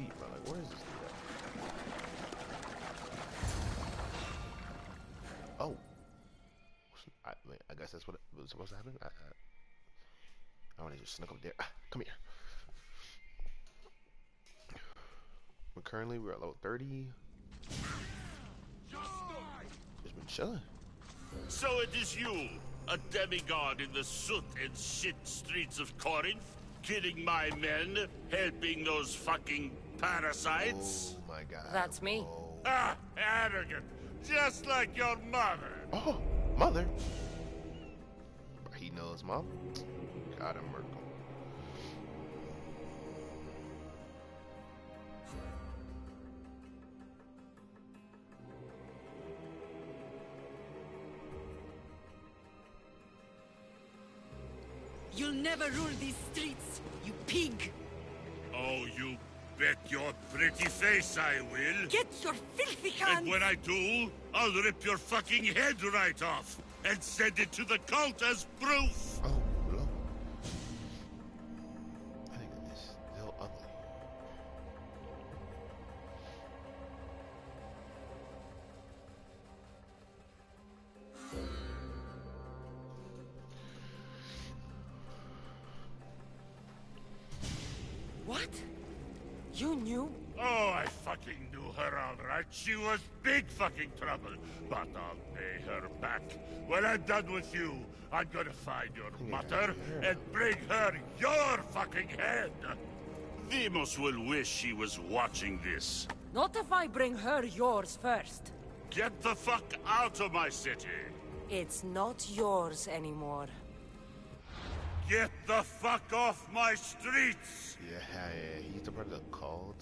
deep, bro. Like, where is this dude at? Oh. I guess that's what it was supposed to happen. I want to just snuck up there. Come here. But currently, we're at level 30. Just been chilling. So it is you, a demigod in the soot and shit streets of Corinth, killing my men, helping those fucking parasites? Oh my god. That's me. Oh. Ah, arrogant. Just like your mother. Oh, mother. He knows mom. God, I'm Merkel. You'll never rule these streets, you pig! Oh, you bet your pretty face I will. Get your filthy hands! And when I do, I'll rip your fucking head right off and send it to the cult as proof. Oh, Lord. I think that is still ugly. What? You knew? Oh, I fucking knew her all right. She was big fucking trouble. But I'll pay her back. When I'm done with you, I'm gonna find your mother and bring her your fucking head. Demos will wish she was watching this. Not if I bring her yours first. Get the fuck out of my city. It's not yours anymore. Get the fuck off my streets. Yeah, he's the part of the cult.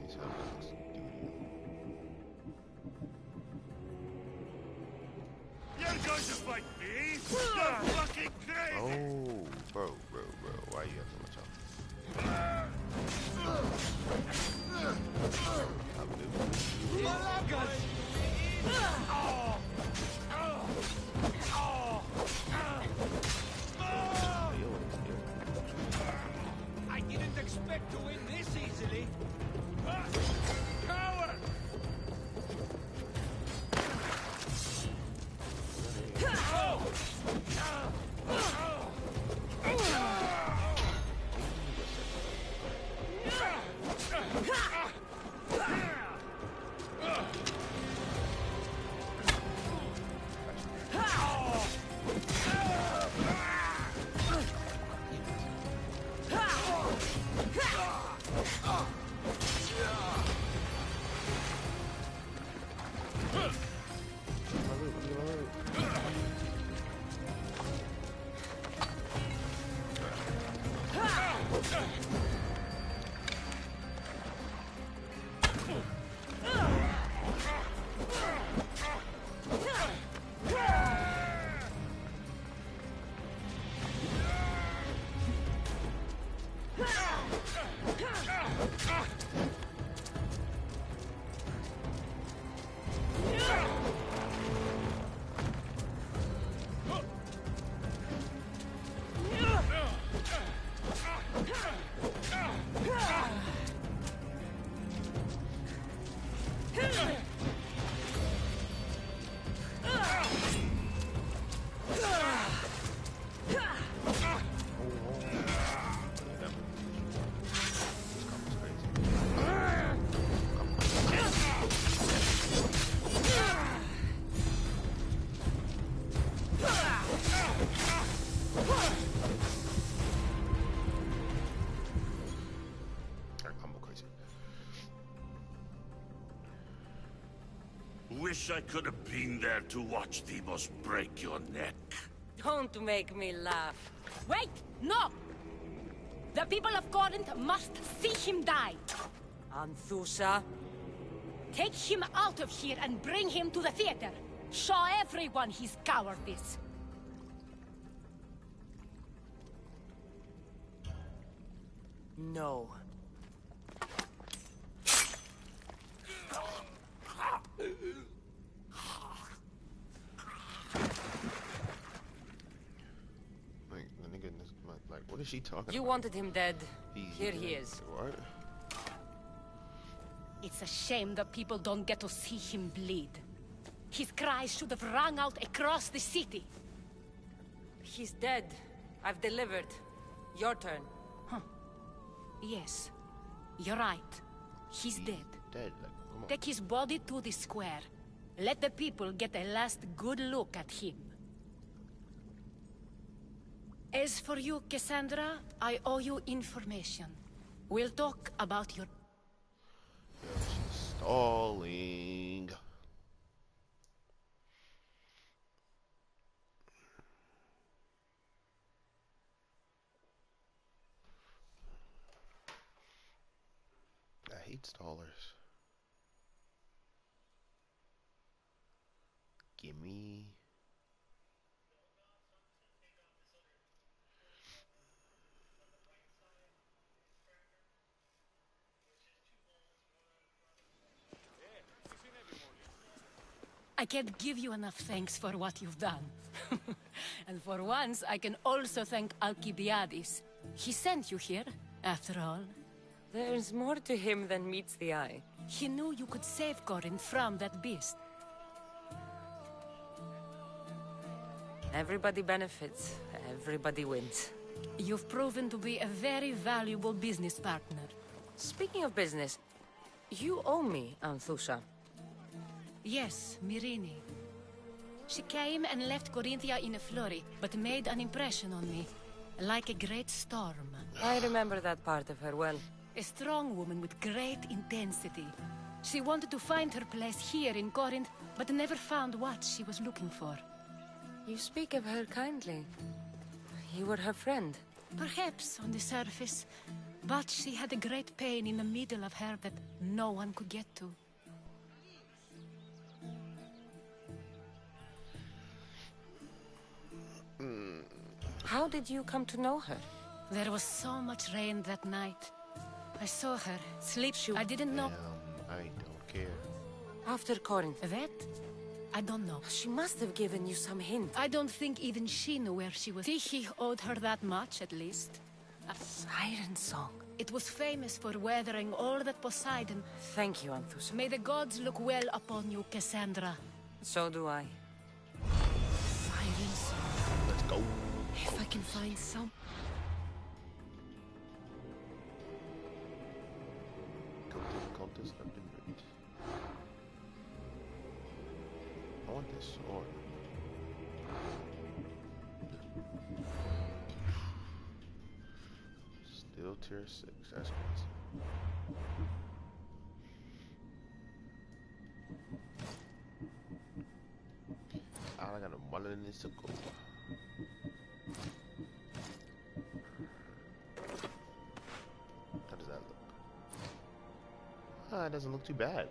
These looks You're going to fight me? You're fucking crazy. Oh, bro, why you have so much health? I didn't expect to win this easily. Coward! Wish I could have been there to watch Demos break your neck. Don't make me laugh. Wait! No! The people of Corinth must see him die. Anthusa, Take him out of here and bring him to the theater. Show everyone his cowardice. no. Like, the nigga in this, like, What is she talking You about? wanted him dead. Here he dead. is. What? It's a shame that people don't get to see him bleed. His cries should have rung out across the city. He's dead. I've delivered. Your turn. Yes, you're right. He's dead. Dead. Like, come on. Take his body to the square. Let the people get a last good look at him. As for you, Cassandra, I owe you information. We'll talk about your... Yeah, she's stalling. I hate stallers. Gimme. I can't give you enough thanks for what you've done. And for once, I can also thank Alcibiades. He sent you here, after all. There's more to him than meets the eye. He knew you could save Corinth from that beast. Everybody benefits. Everybody wins. You've proven to be a very valuable business partner. Speaking of business, you owe me, Anthusha. Yes, Myrine. She came and left Corinthia in a flurry, but made an impression on me. Like a great storm. I remember that part of her well. A strong woman with great intensity. She wanted to find her place here in Corinth, but never found what she was looking for. You speak of her kindly. You were her friend. Perhaps on the surface, but she had a great pain in the middle of her that no one could get to. How did you come to know her? There was so much rain that night. I saw her sleep. I didn't know. I don't care. After Corinth. That? I don't know. She must have given you some hint. I don't think even she knew where she was. He owed her that much, at least. Siren song. It was famous for weathering all that Poseidon. Thank you, Anthusha. May the gods look well upon you, Cassandra. So do I. Siren song. Let's go. If I can find some... Cultist have been ripped. I want this sword. Still tier 6, that's crazy. I got a wallet in this to go. How does that look? It doesn't look too bad.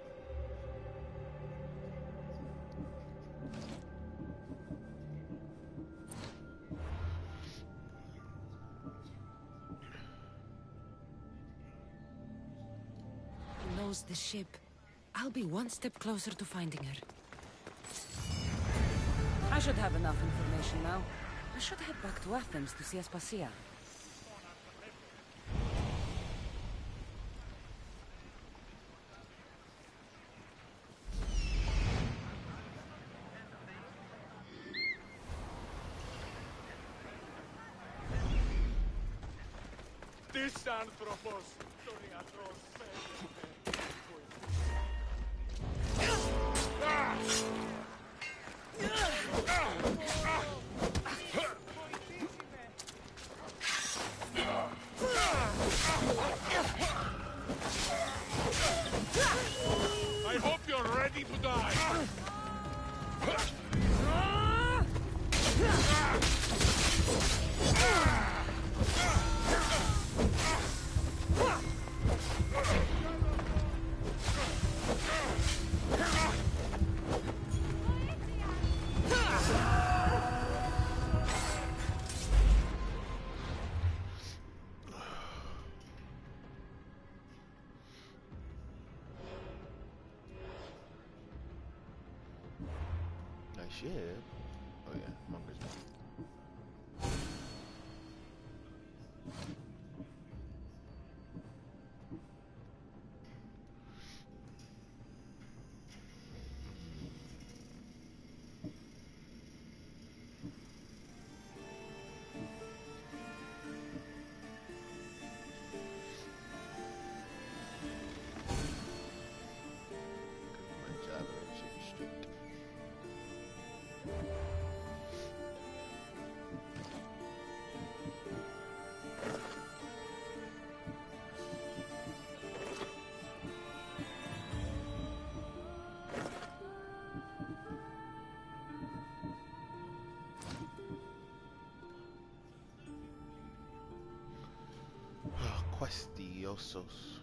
Knows the ship. I'll be one step closer to finding her. I should have enough information now. I should head back to Athens to see Aspasia. This anthropos, Doriatros, I hope you're ready to die. Nice ship. Oh yeah, Monger's back. Cuestiosos.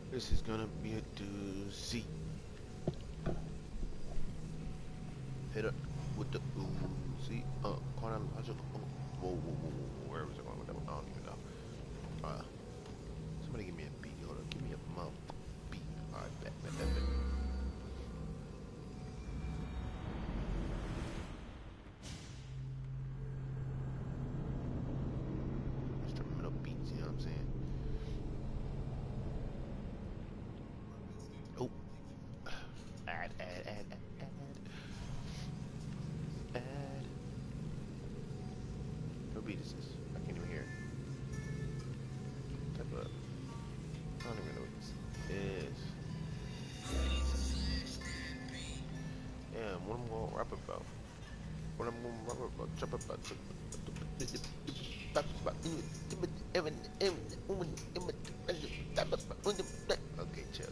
This is gonna be a doozy. Hit up with the Uzi. Chronological. Whoa, where was I going with that one? I don't even know. Somebody give me a beat. Hold up, give me a beat. Alright, bet. Instrumental beats, you know what I'm saying? Oh. Add. What beat is this? I can't even hear it. Type of. I don't even know what this is. Damn, what I'm gonna rap about? Trap about. Okay, chill.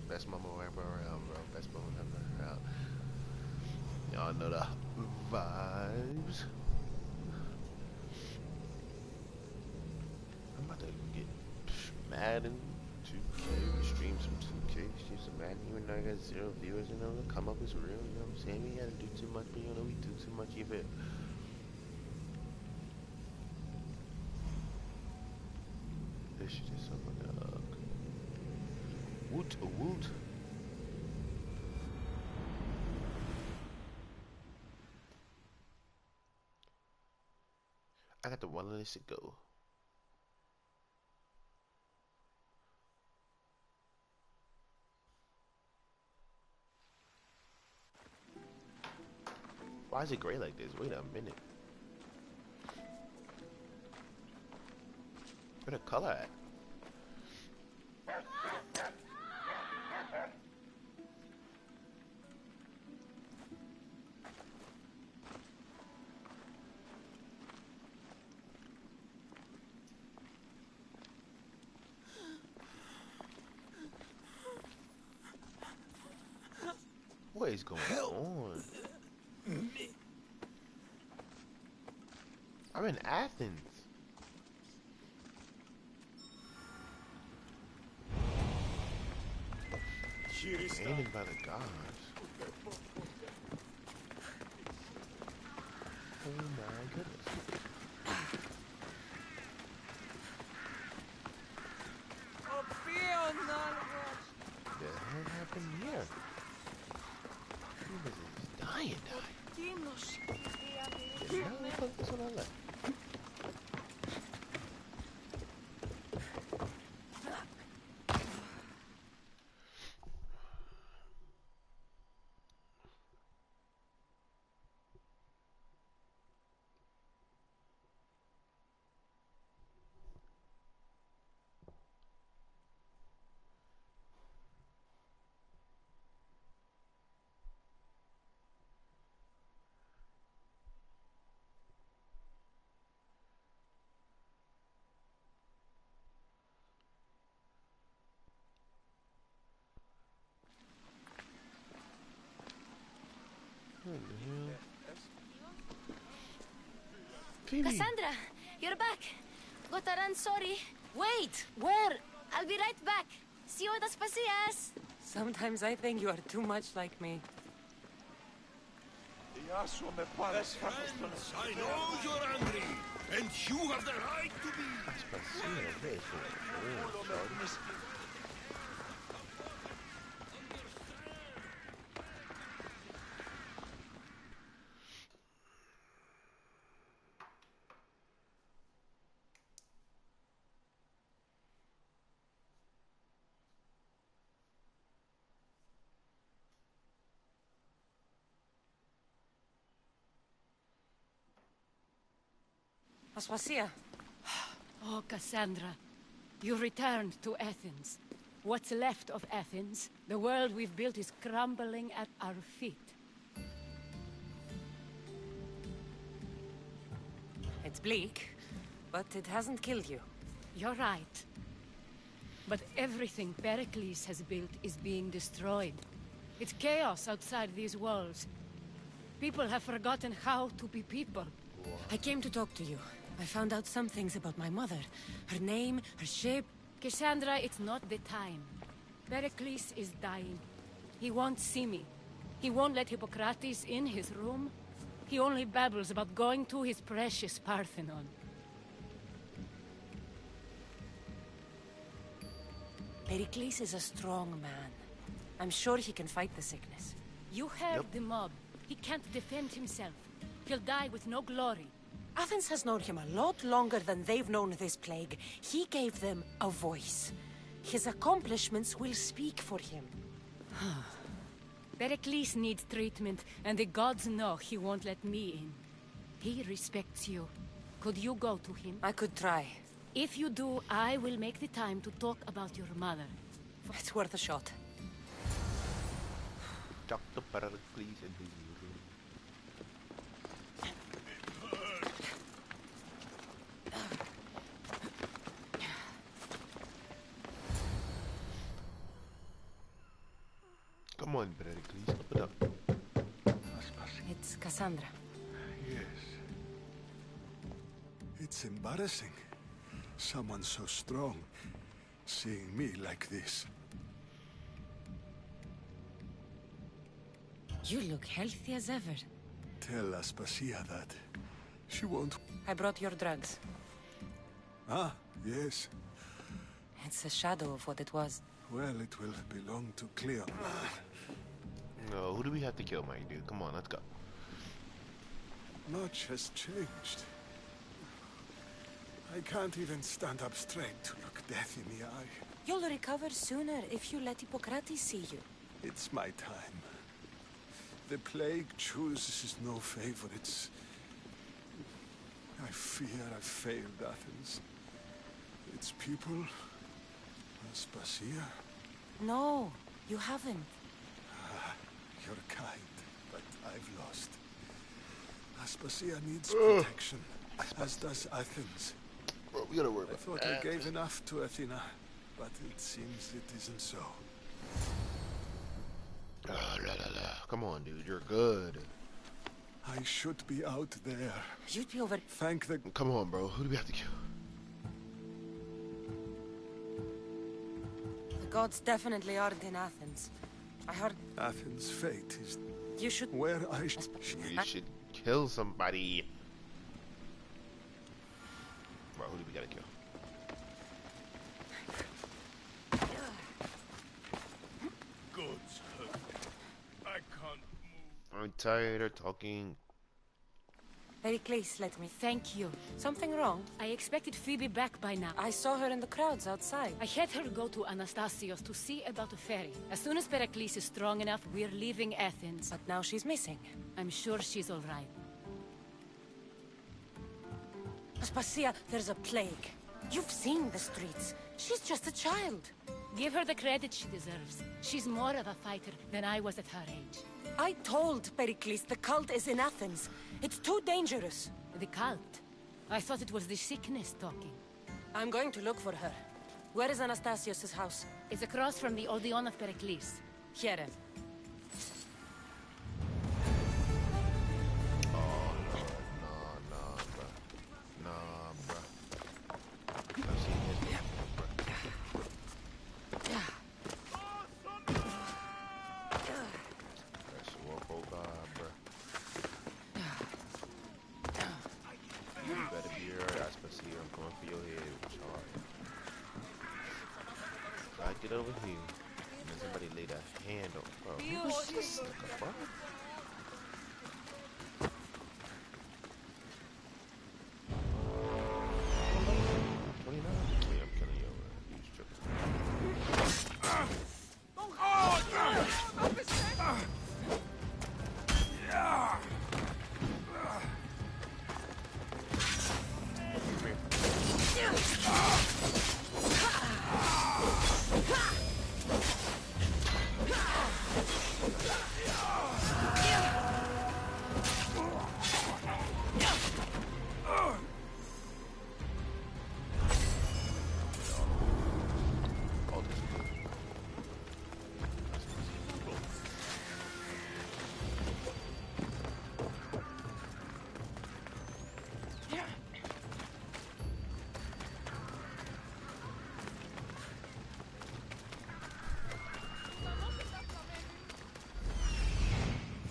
Best mama rapper around, bro. Best mama rapper around. Y'all know the vibes. I'm about to get Madden 2K, stream some 2K, stream some Madden, even though I got 0 viewers, you know, the come up is real, you know what I'm saying? We gotta do too much, but you know, we do too much of it. This shit is so woot. I got the 1 list to go. Why is it gray like this? Wait a minute. Where the color at? What is going on? I'm in Athens. Aided by the gods. Oh my goodness. The hell happened here? He was dying. Yeah, how the fuck is what I left? Phoebe. Cassandra, you're back. Gotta run, sorry. Wait, where? I'll be right back. See you at the Spasias. Sometimes I think you are too much like me. Friends, I know you're angry, and you have the right to be. Aspasia, ¿qué es eso? Aspasia. Oh, Cassandra, you returned to Athens. What's left of Athens, the world we've built is crumbling at our feet. It's bleak, but it hasn't killed you. You're right. But everything Pericles has built is being destroyed. It's chaos outside these walls. People have forgotten how to be people. I came to talk to you. I found out some things about my mother. Her name, her ship. Cassandra, it's not the time. Pericles is dying. He won't see me. He won't let Hippocrates in his room. He only babbles about going to his precious Parthenon. Pericles is a strong man. I'm sure he can fight the sickness. You heard the mob. He can't defend himself. He'll die with no glory. Athens has known him a lot longer than they've known this plague. He gave them a voice. His accomplishments will speak for him. Pericles needs treatment, and the gods know he won't let me in. He respects you. Could you go to him? I could try. If you do, I will make the time to talk about your mother. It's worth a shot. Dr. Pericles in his room. Come on, Pericles, open up. It's Cassandra. Yes. It's embarrassing. Someone so strong, seeing me like this. You look healthy as ever. Tell Aspasia that. She won't... I brought your drugs. Ah, yes. It's a shadow of what it was. Well, it will belong to Cleon. No, who do we have to kill, my dude? Come on, let's go. Much has changed. I can't even stand up straight to look death in the eye. You'll recover sooner if you let Hippocrates see you. It's my time. The plague chooses no favorites. I fear I failed Athens. Its people... Aspasia? No, you haven't. You're kind, but I've lost. Aspasia needs protection, as does Athens. Bro, we gotta worry I about thought I gave enough to Athena, but it seems it isn't so. Ah, la, la, la. Come on, dude, you're good. I should be out there. You'd be over... Thank the... Come on, bro, who do we have to kill? The gods definitely aren't in Athens. I heard... Athens' fate is You should... where I You should kill somebody. Bro, who do we gotta kill? Gods hurt me. I can't move. I'm tired of talking. Pericles, let me... Thank you. Something wrong? I expected Phoebe back by now. I saw her in the crowds outside. I had her go to Anastasios to see about a ferry. As soon as Pericles is strong enough, we're leaving Athens. But now she's missing. I'm sure she's all right. Aspasia, there's a plague. You've seen the streets. She's just a child. Give her the credit she deserves. She's more of a fighter than I was at her age. I told Pericles the cult is in Athens. It's too dangerous. The cult? I thought it was the sickness talking. I'm going to look for her. Where is Anastasios' house? It's across from the Odeon of Pericles. Here. Oh, Lord, nah, bro. Nah, bro. I've seen this before, bro. That's what, oh God, bro. for your head, charge. I get over here, and then somebody laid a hand on, bro. Who is this? What the fuck? 29? Yeah, I'm killing you over. You tripping.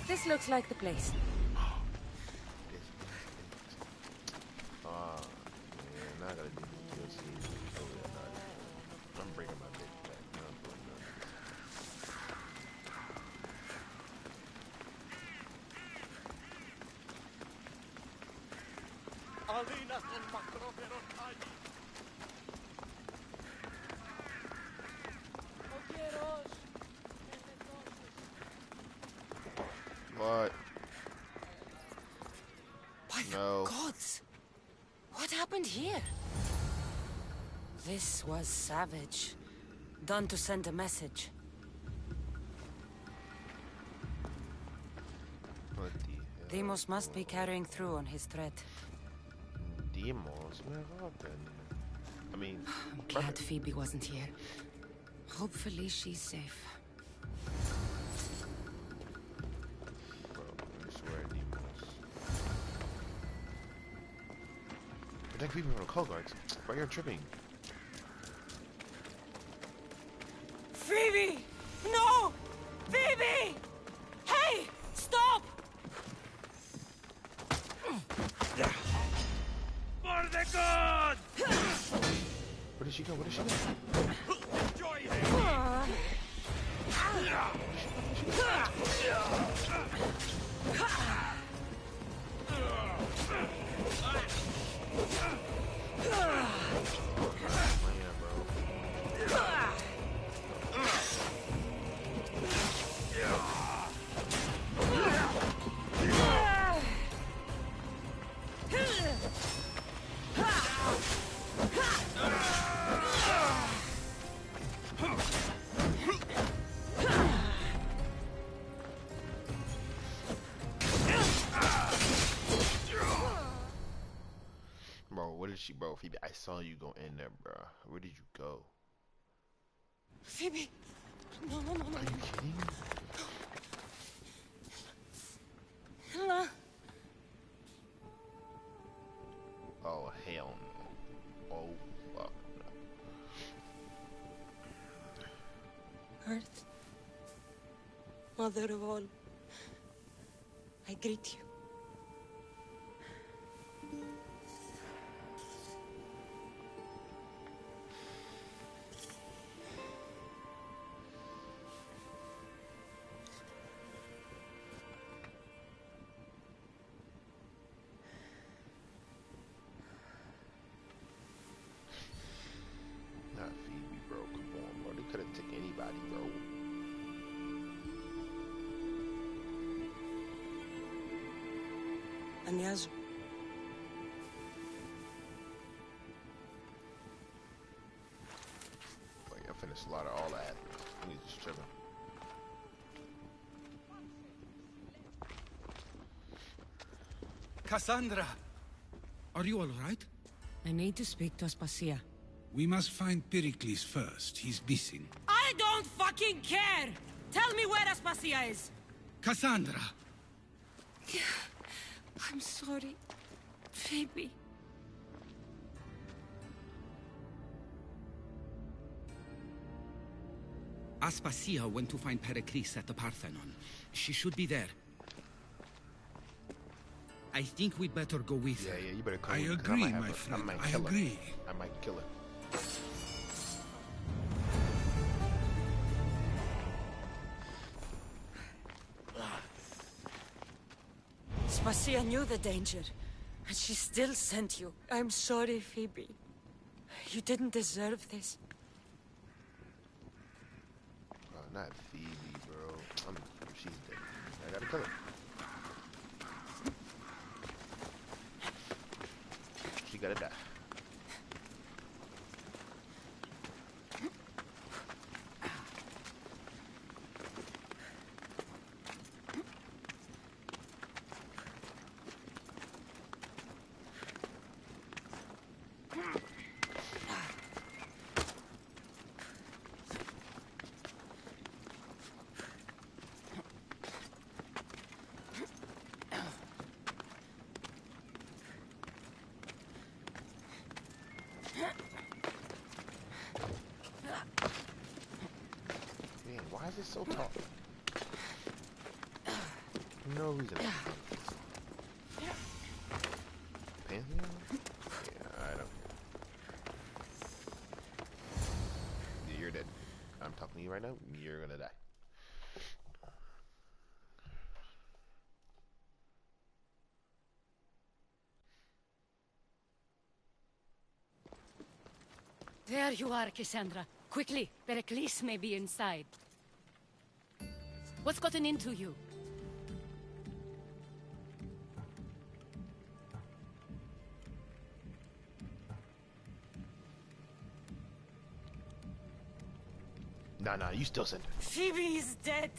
This looks like the place. Man, now I gotta do the DLC. Oh, yeah, nah, I'm bringing my bitch back. No, I'm doing What? By the No. gods! What happened here? This was savage. Done to send a message. What the hell? Deimos must be carrying through on his threat. Deimos? Man, what then? I mean, I'm glad Phoebe wasn't here. Hopefully she's safe. bro, I swear, Deimos. Protect people from the cold guards. Bro, you're tripping. Phoebe! No! Phoebe! Hey! Stop! For the gods! Where did she go? Where did she go? Man, bro. Bro, what did she, bro? Phoebe, I saw you go in there, bro. Where did you go? Phoebe! No, no, no, no. Are you kidding? Helena! Oh, hell no. Oh, fuck no. Earth, Mother of all, I greet you. Not Phoebe, bro. Come on, bro. They could have took anybody, bro. Anyazu. Like, I'm finna slaughter all the athletes. He's just tripping. Cassandra! Are you all right? I need to speak to Aspasia. We must find Pericles first. He's missing. I don't fucking care! Tell me where Aspasia is! Cassandra! I'm sorry, Phoebe. Aspasia went to find Pericles at the Parthenon. She should be there. I think we'd better go with her. Yeah, you better come I with me, 'cause agree, might have my I friend. might I kill her. agree. I might kill her. Spasia knew the danger, and she still sent you. I'm sorry, Phoebe. You didn't deserve this. Bro, not Phoebe, bro. She's dead. I gotta kill her. She gotta die. Man, why is it so tall? No reason. Pantheon? Yeah, I don't care. Yeah, you're dead. I'm talking to you right now. You're gonna die. There you are, Cassandra. Quickly, Pericles may be inside. What's gotten into you? Nah, you still send her. Phoebe is dead.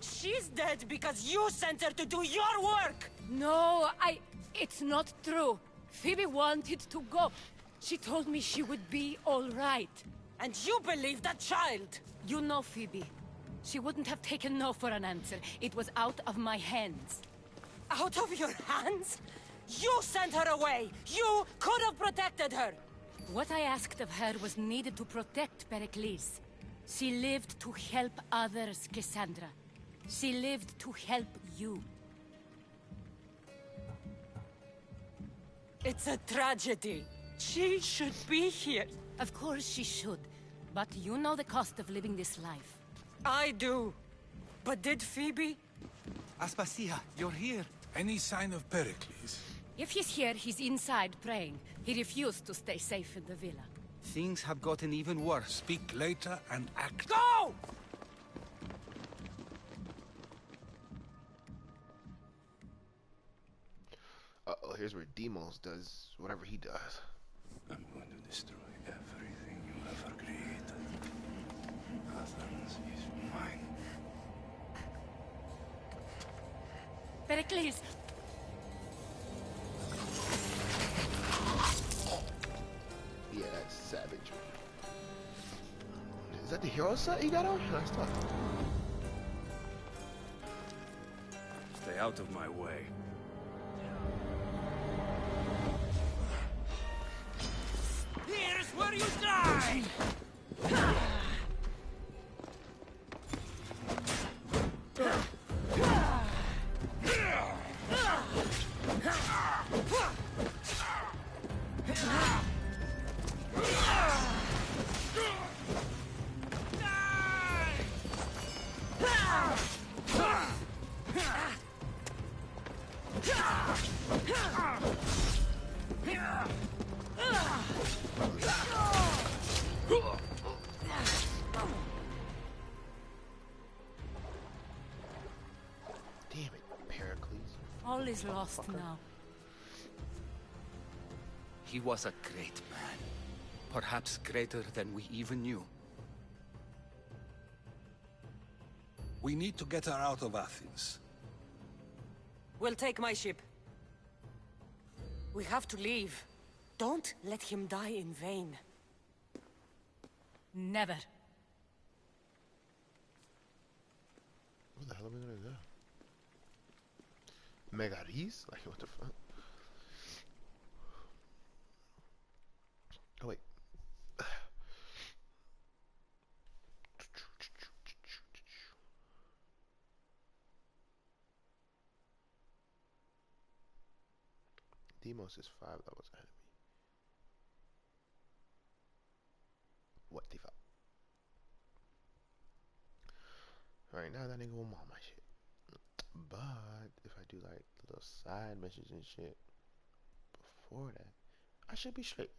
She's dead because you sent her to do your work. No, it's not true. Phoebe wanted to go. She told me she would be all right. And you believe that child. You know Phoebe. She wouldn't have taken no for an answer. It was out of my hands. Out of your hands? You sent her away. You could have protected her. What I asked of her was needed to protect Pericles. She lived to help others, Cassandra. She lived to help you. It's a tragedy. She should be here. Of course she should. But you know the cost of living this life. I do. But did Phoebe? Aspasia, you're here. Any sign of Pericles? If he's here, he's inside praying. He refused to stay safe in the villa. Things have gotten even worse. Speak later and act. Go! Uh-oh, here's where Demos does whatever he does. I'm going to destroy everything you ever created. Athens is mine. Pericles! Yeah, that's savagery. Is that the hero set he got on? Nice stuff. Stay out of my way. Here's where you die! Damn it, Pericles. All is lost now. He was a great man. Perhaps greater than we even knew. We need to get her out of Athens. We'll take my ship. We have to leave. Don't let him die in vain. Never. What the hell am I gonna do? Megaris? Like, what the fuck? Oh, wait. Demos is 5 levels ahead of me. What the fuck? Alright, now that nigga want all my shit. But if I do like little side missions and shit before that, I should be straight.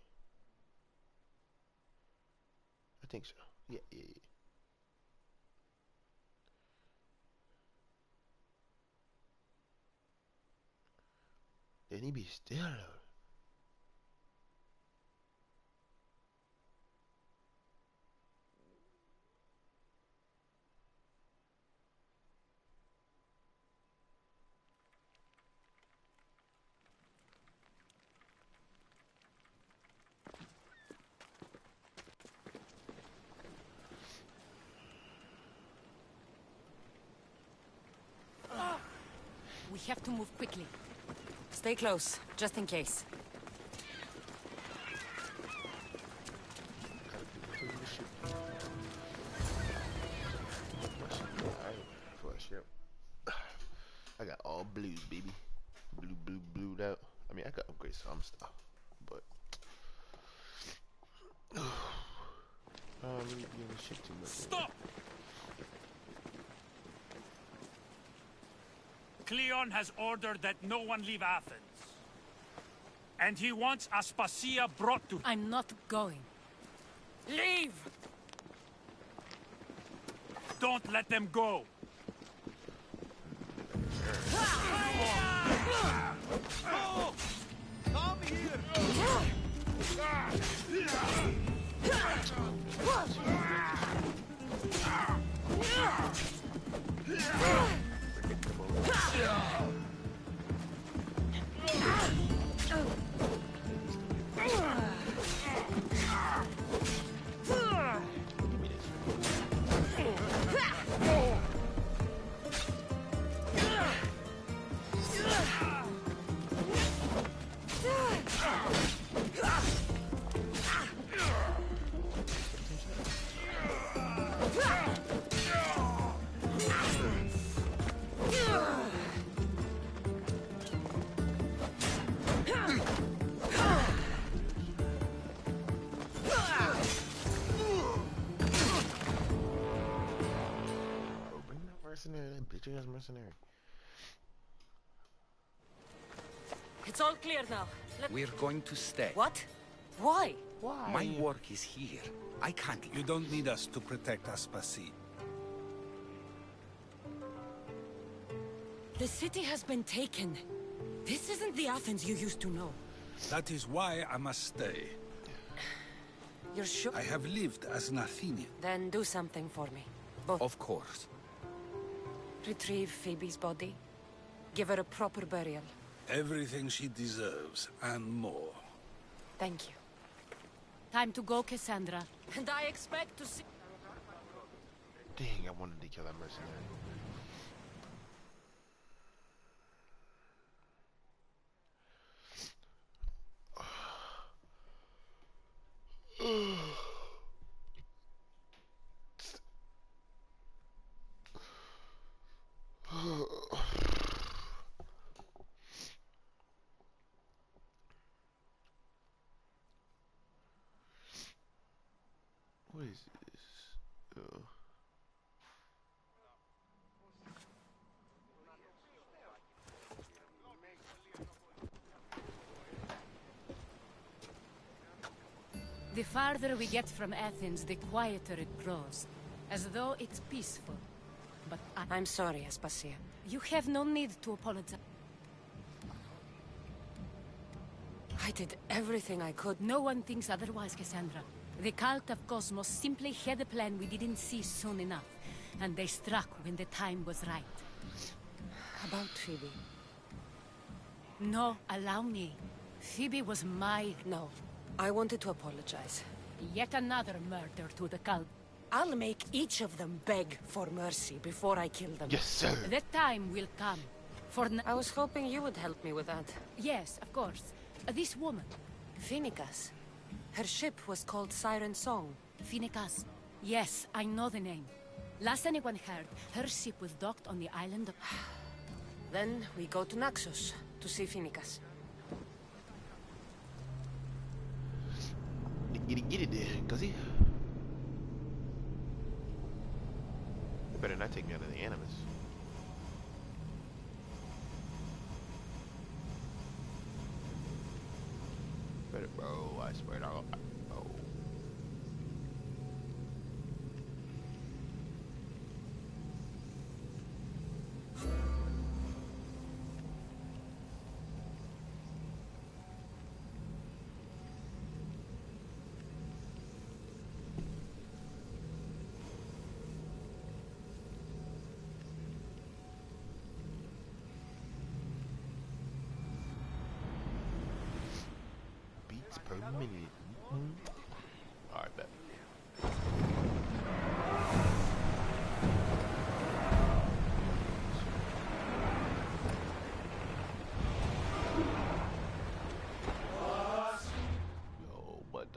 I think so. Yeah. Then he be still though. We have to move quickly. Stay close, just in case. I got all blues, baby. Blued out. I mean, I could upgrade some stuff, but really giving this shit too much. Stop! Cleon has ordered that no one leave Athens. And he wants Aspasia brought to... I'm not going. Leave! Don't let them go! Oh! Come here! That bitch ass mercenary. It's all clear now. We're going to stay. What? Why? Why? My work is here. I can't leave. You don't need us to protect Aspasia. The city has been taken. This isn't the Athens you used to know. That is why I must stay. You're sure? I have lived as an Athenian. Then do something for me. Both. Of course. Retrieve Phoebe's body. Give her a proper burial. Everything she deserves, and more. Thank you. Time to go, Cassandra. And I expect to see... Dang, I wanted to kill that mercenary. What is this? The farther we get from Athens, the quieter it grows. As though it's peaceful. But I'm sorry, Aspasia. You have no need to apologize. I did everything I could. No one thinks otherwise, Cassandra. The cult of Cosmos simply had a plan we didn't see soon enough. And they struck when the time was right. About Phoebe. No, allow me. Phoebe was my... No. I wanted to apologize. Yet another murder to the cult. I'll make each of them beg for mercy before I kill them. Yes, sir. That time will come. For I was hoping you would help me with that. Yes, of course. This woman. Phoenicas. Her ship was called Siren Song. Phoenicas. Yes, I know the name. Last anyone heard, her ship was docked on the island of... Then we go to Naxos to see Phoenicas. Get it there, cuzzy. They better not take me out of the Animus. Better, bro. I swear to God. Oh. Beats per minute. Alright, bet. Yo, but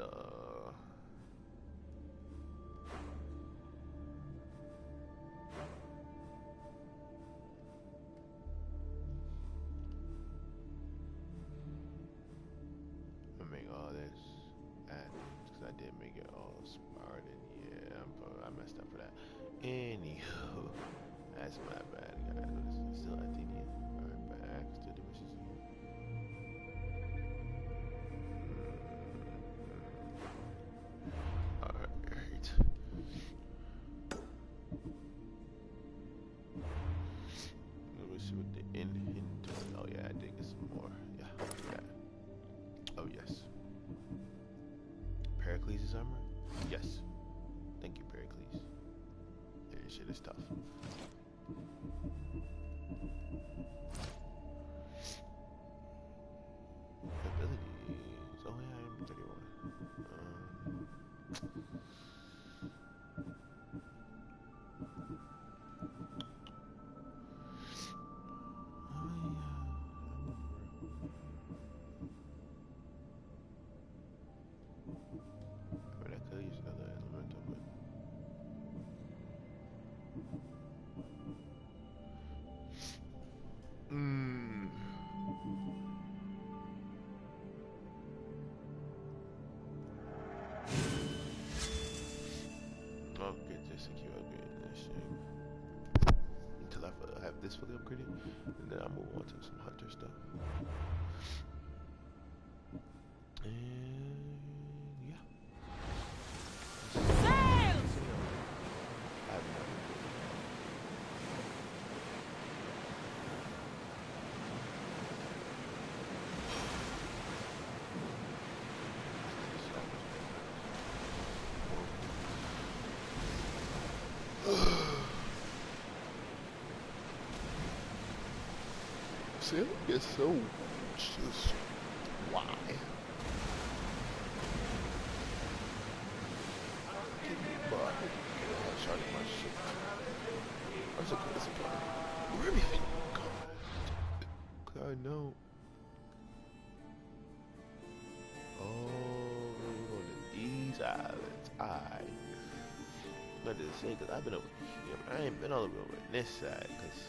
I make all this because I did make it all smart, and yeah, I messed up for that. Anywho, that's my bad, guys. It's still Athenian. Alright, back to the missions again. Alright. Let me see what the end into. Oh yeah, I did get some more. Yeah, yeah. Oh yes. Pericles' armor? Yes. Thank you, Pericles. Yeah, this shit is tough. Abilities. Oh yeah, I'm 31. I mean, I could use another elemental, but I'll get this secure upgrade in this thing until I have this fully upgraded, and then I'll move on to some hunter stuff. And yeah. Sail! I have no Sail gets so just why? Give me a bar. Charging my shit. That's okay, that's okay. Where everything go? I know. Oh, we're going to these islands. I let it say, because I've been over here. I ain't been all the way over this side, because.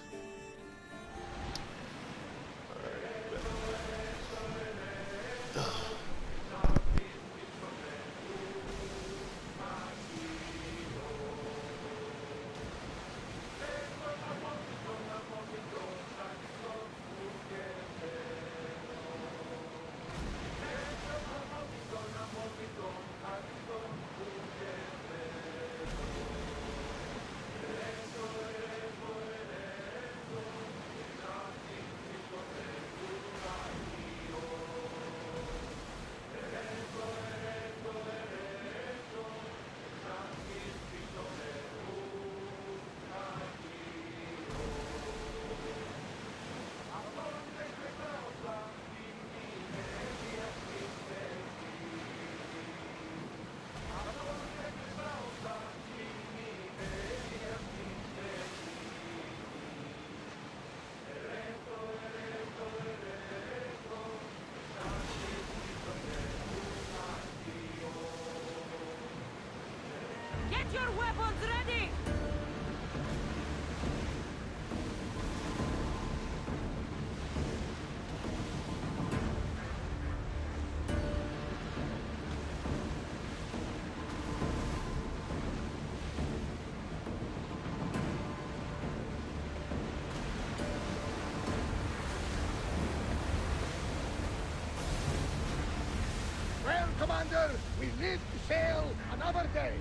Commander! We live to sail another day!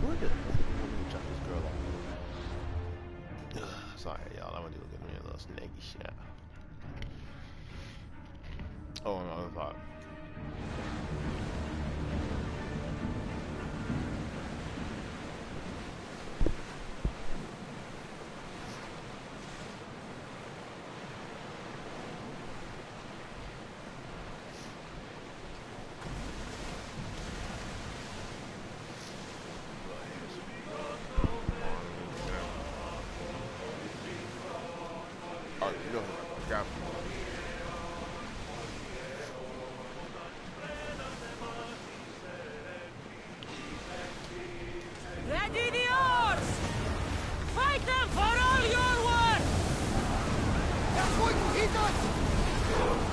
Look at me chop this girl off. Sorry, y'all. I want to go get me a little snaggy shot. Oh, no, I thought. Ready the oars! Fight them for all your worth! They're going to hit us!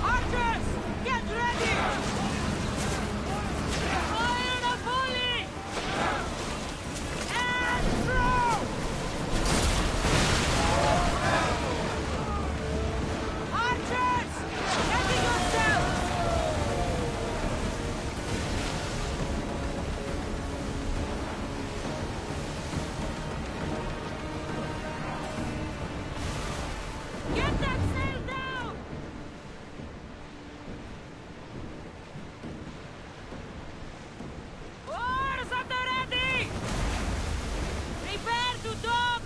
Archers, get ready! Fire the volley! And throw! Archers, ready yourselves! Get that sail down! Oars at the ready! Prepare to dock!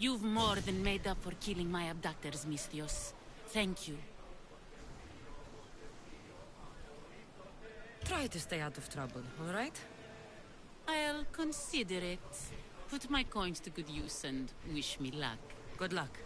You've more than made up for killing my abductors, Misthios. Thank you. Try to stay out of trouble, all right? I'll consider it. Put my coins to good use and wish me luck. Good luck.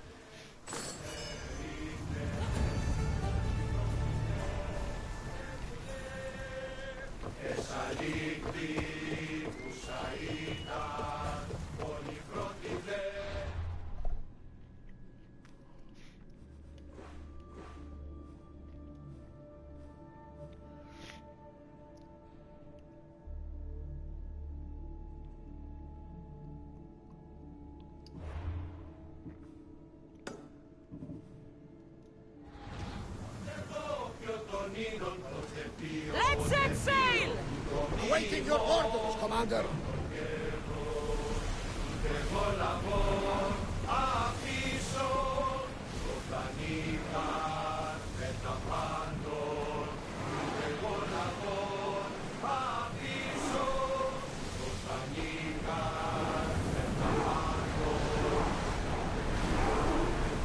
Let's set sail! Awaiting your orders, Commander!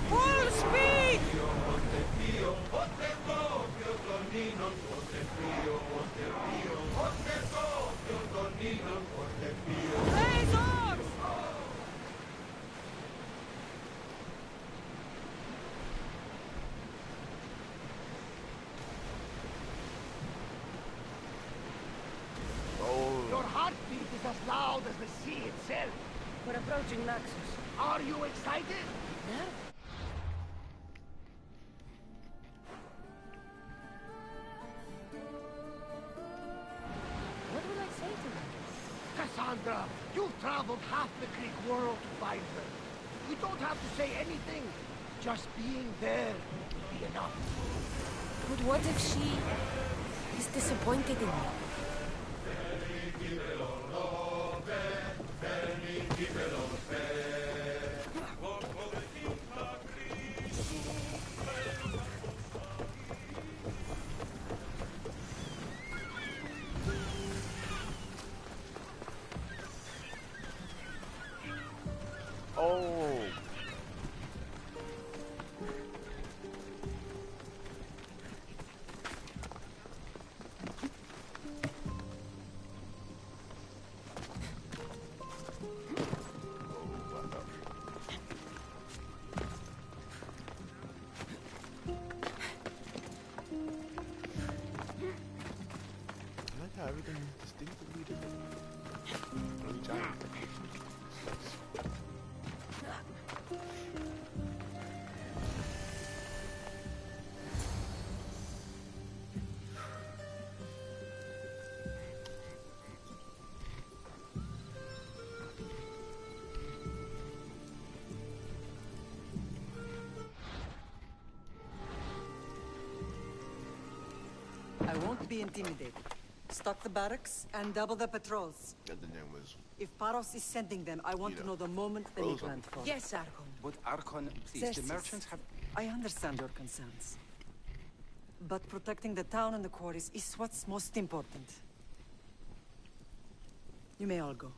Full speed! Raise oars! Your heartbeat is as loud as the sea itself. We're approaching Naxos. Are you excited? Yeah? What will I say to them? Cassandra, you've traveled half the Greek world to find her. You don't have to say anything. Just being there will be enough. But what if she is disappointed in me? Oh. Don't be intimidated. Stock the barracks and double the patrols. The other name was If Paros is sending them, I want to know the moment they make landfall. Yes, Archon. But Archon, please, the Xerxes, merchants have... I understand your concerns. But protecting the town and the quarries is what's most important. You may all go.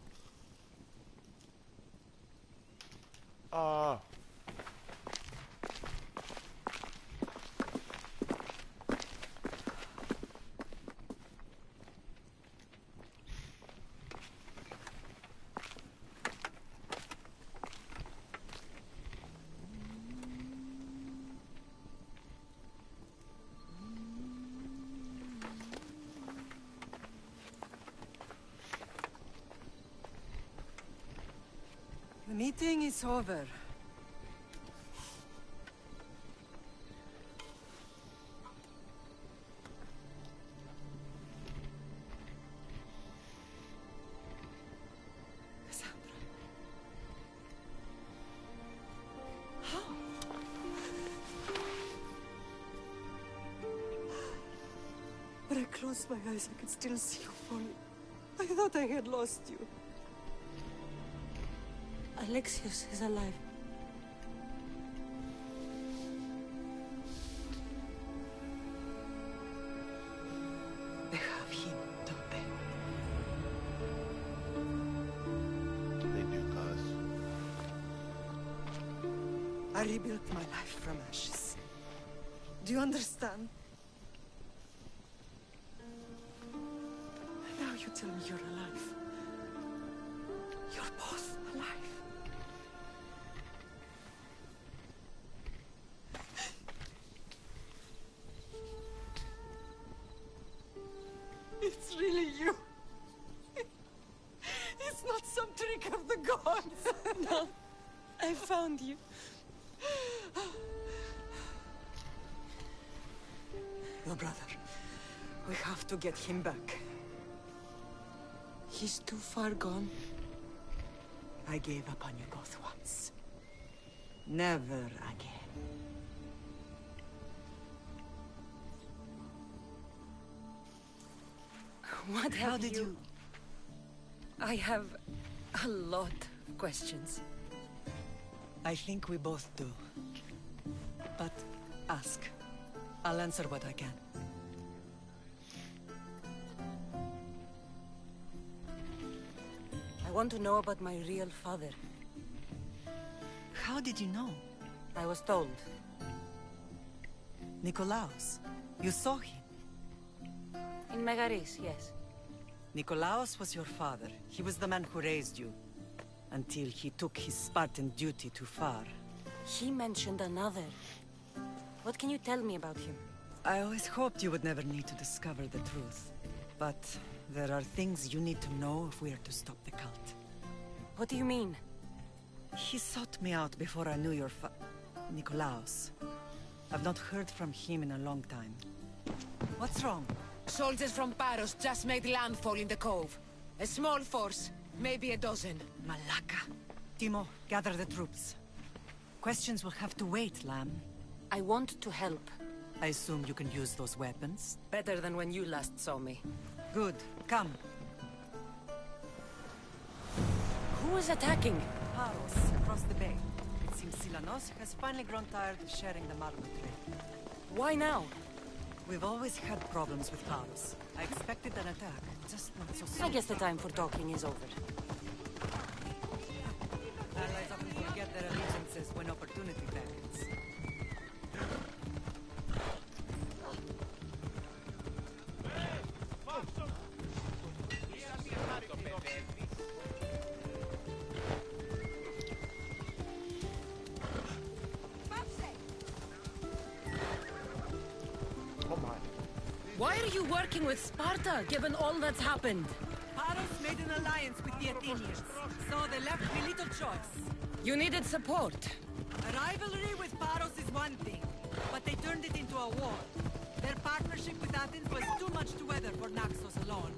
The meeting is over. Cassandra. How? When I closed my eyes, I could still see you falling. I thought I had lost you. Alexios is alive. They have him, don't they? they do, cuz. I rebuilt my life from ashes. Do you understand? Now you tell me you're alive. You're both alive. It's really you. It's not some trick of the gods. No, I found you. Your brother. We have to get him back. He's too far gone. I gave up on you both once. Never again. What How have did you... I have a lot of questions. I think we both do. But ask. I'll answer what I can. I want to know about my real father. How did you know? I was told. Nikolaos. You saw him. In Megaris, yes. Nikolaos was your father. He was the man who raised you. Until he took his Spartan duty too far. He mentioned another. What can you tell me about him? I always hoped you would never need to discover the truth. But there are things you need to know if we are to stop the cult. What do you mean? He sought me out before I knew your Nikolaos. I've not heard from him in a long time. What's wrong? Soldiers from Paros just made landfall in the cove. A small force, maybe a dozen. Malaka. Timo, gather the troops. Questions will have to wait, Lamb. I want to help. I assume you can use those weapons? Better than when you last saw me. Good. Come. Who is attacking? Paros, across the bay. It seems Silanos has finally grown tired of sharing the marble trade. Why now? We've always had problems with Paros. I expected an attack, just not so soon. I guess the time for talking is over. Allies often forget their allegiances when opportunity beckons. Why are you working with Sparta, given all that's happened? Paros made an alliance with the Athenians, so they left me little choice. You needed support. A rivalry with Paros is one thing, but they turned it into a war. Their partnership with Athens was too much to weather for Naxos alone.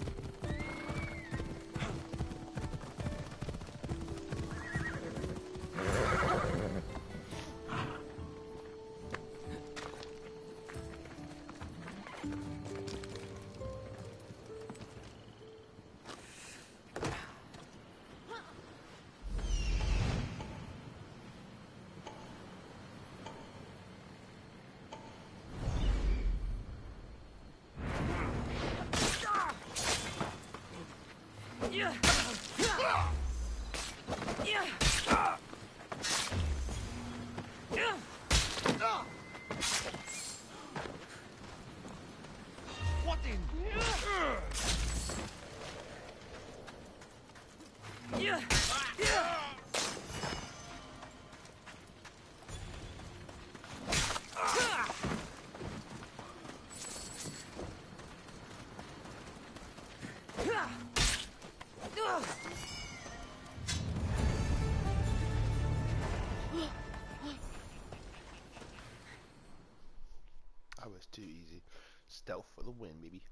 What in? That was too easy. Stealth for the win, baby.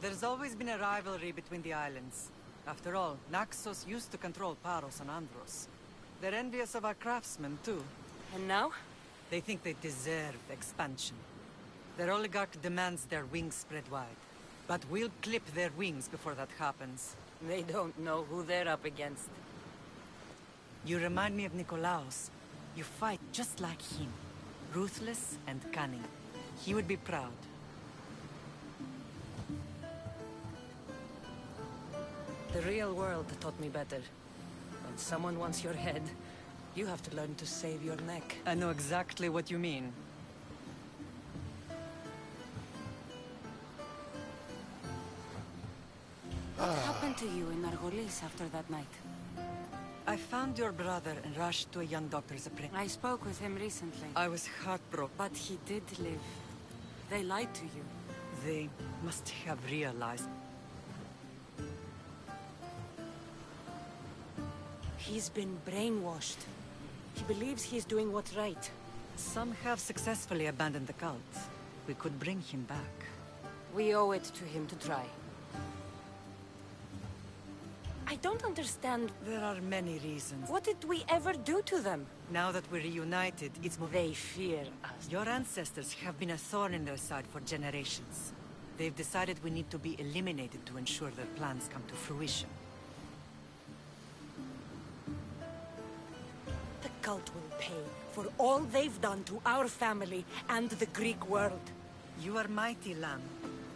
There's always been a rivalry between the islands. After all, Naxos used to control Paros and Andros. They're envious of our craftsmen, too. And now? They think they deserve expansion. Their oligarch demands their wings spread wide. But we'll clip their wings before that happens. They don't know who they're up against. You remind me of Nikolaos. You fight just like him. Ruthless and cunning. He would be proud. The real world taught me better. When someone wants your head, you have to learn to save your neck. I know exactly what you mean. What happened to you in Nargolis after that night? I found your brother and rushed to a young doctor's apprentice. I spoke with him recently. I was heartbroken. But he did live. They lied to you. They must have realized. He's been brainwashed. He believes he's doing what's right. Some have successfully abandoned the cult. We could bring him back. We owe it to him to try. I don't understand. There are many reasons. What did we ever do to them? Now that we're reunited, it's more... They fear us. Your ancestors have been a thorn in their side for generations. They've decided we need to be eliminated to ensure their plans come to fruition. The cult will pay for all they've done to our family and the Greek world. You are mighty, Lamb,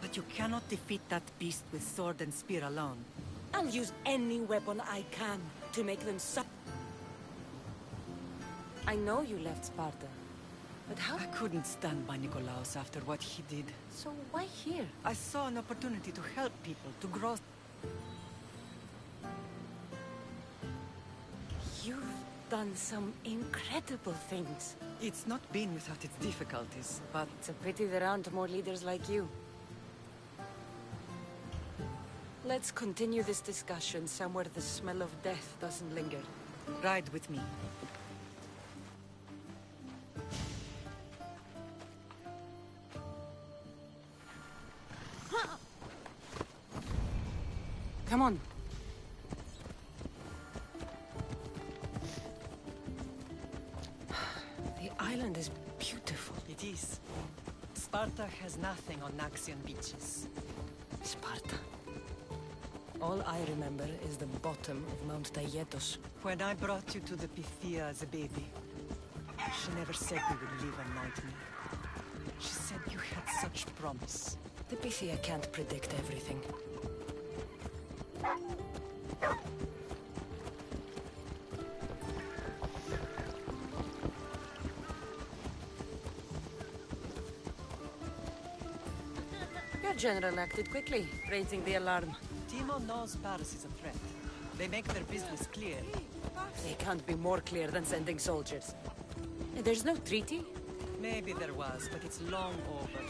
but you cannot defeat that beast with sword and spear alone. I'll use any weapon I can to make them suffer. I know you left Sparta, but how? I couldn't stand by Nikolaos after what he did. So why here? I saw an opportunity to help people, to grow... You've done some incredible things. It's not been without its difficulties, but... It's a pity there aren't more leaders like you. Let's continue this discussion somewhere the smell of death doesn't linger. Ride with me. Come on. The island is beautiful. It is. Sparta has nothing on Naxian beaches. Sparta. All I remember is the bottom of Mount Taygetos. When I brought you to the Pythia as a baby, she never said we would live a nightmare. She said you had such promise. The Pythia can't predict everything. Your general acted quickly, raising the alarm. Timo knows Paris is a threat. They make their business clear. They can't be more clear than sending soldiers. There's no treaty? Maybe there was, but it's long over.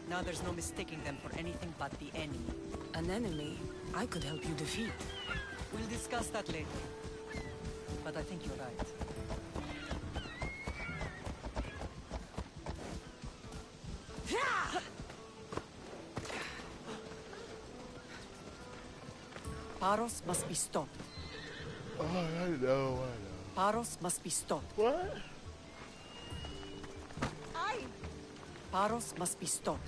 Now there's no mistaking them for anything but the enemy. An enemy I could help you defeat. We'll discuss that later. But I think you're right. Paros must be stopped. Oh, I know. Paros must be stopped. What? Paros must be stopped.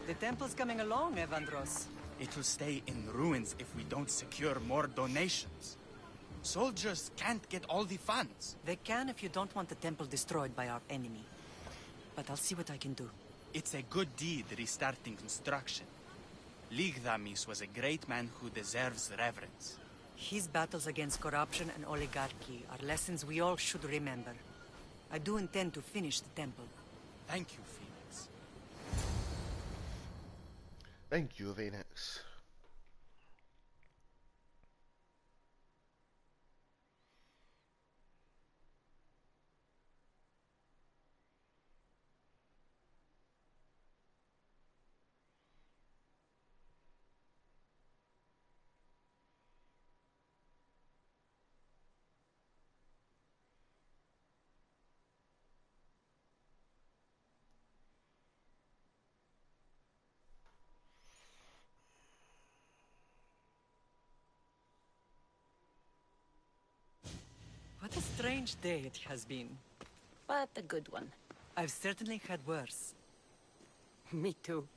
The temple's coming along, Evandros. It will stay in ruins if we don't secure more donations. Soldiers can't get all the funds. They can if you don't want the temple destroyed by our enemy. But I'll see what I can do. It's a good deed restarting construction. Ligdamis was a great man who deserves reverence. His battles against corruption and oligarchy are lessons we all should remember. I do intend to finish the temple. Thank you, Phoenix. Thank you, Phoenix. What a strange day it has been. But a good one. I've certainly had worse. Me too.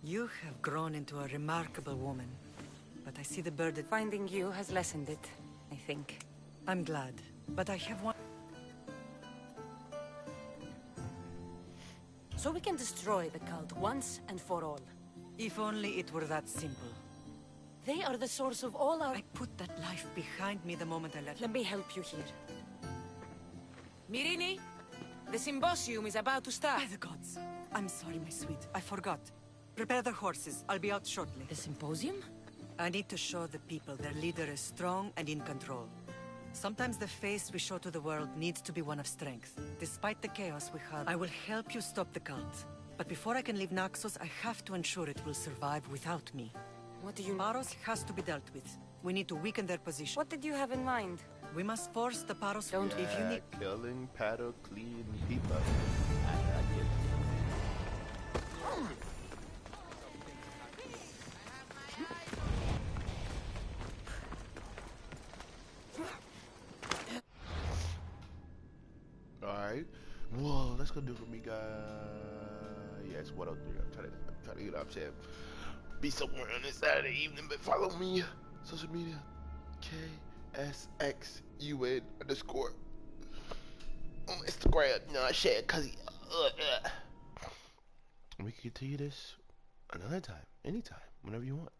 You have grown into a remarkable woman. But I see the burden. Finding you has lessened it, I think. I'm glad. But I have one... So we can destroy the cult once and for all. If only it were that simple. They are the source of all our... I put that life behind me the moment I left. Let me help you here. Myrrine, the symposium is about to start. By the gods. I'm sorry, my sweet. I forgot. Prepare the horses. I'll be out shortly. The symposium? I need to show the people their leader is strong and in control. Sometimes the face we show to the world needs to be one of strength. Despite the chaos we have, I will help you stop the cult. But before I can leave Naxos, I have to ensure it will survive without me. What do you... Paros has to be dealt with. We need to weaken their position. What did you have in mind? We must force the Paros... Don't... If you need... Killing Patroclean people. I like it. Alright. Whoa, let's go do for me, guys. Yes, what I'll do. I'm trying to get up, Sam. Be somewhere on this Saturday evening, but follow me. Social media. KSXUN_ on Instagram. No, I share cause we can continue this another time, anytime, whenever you want.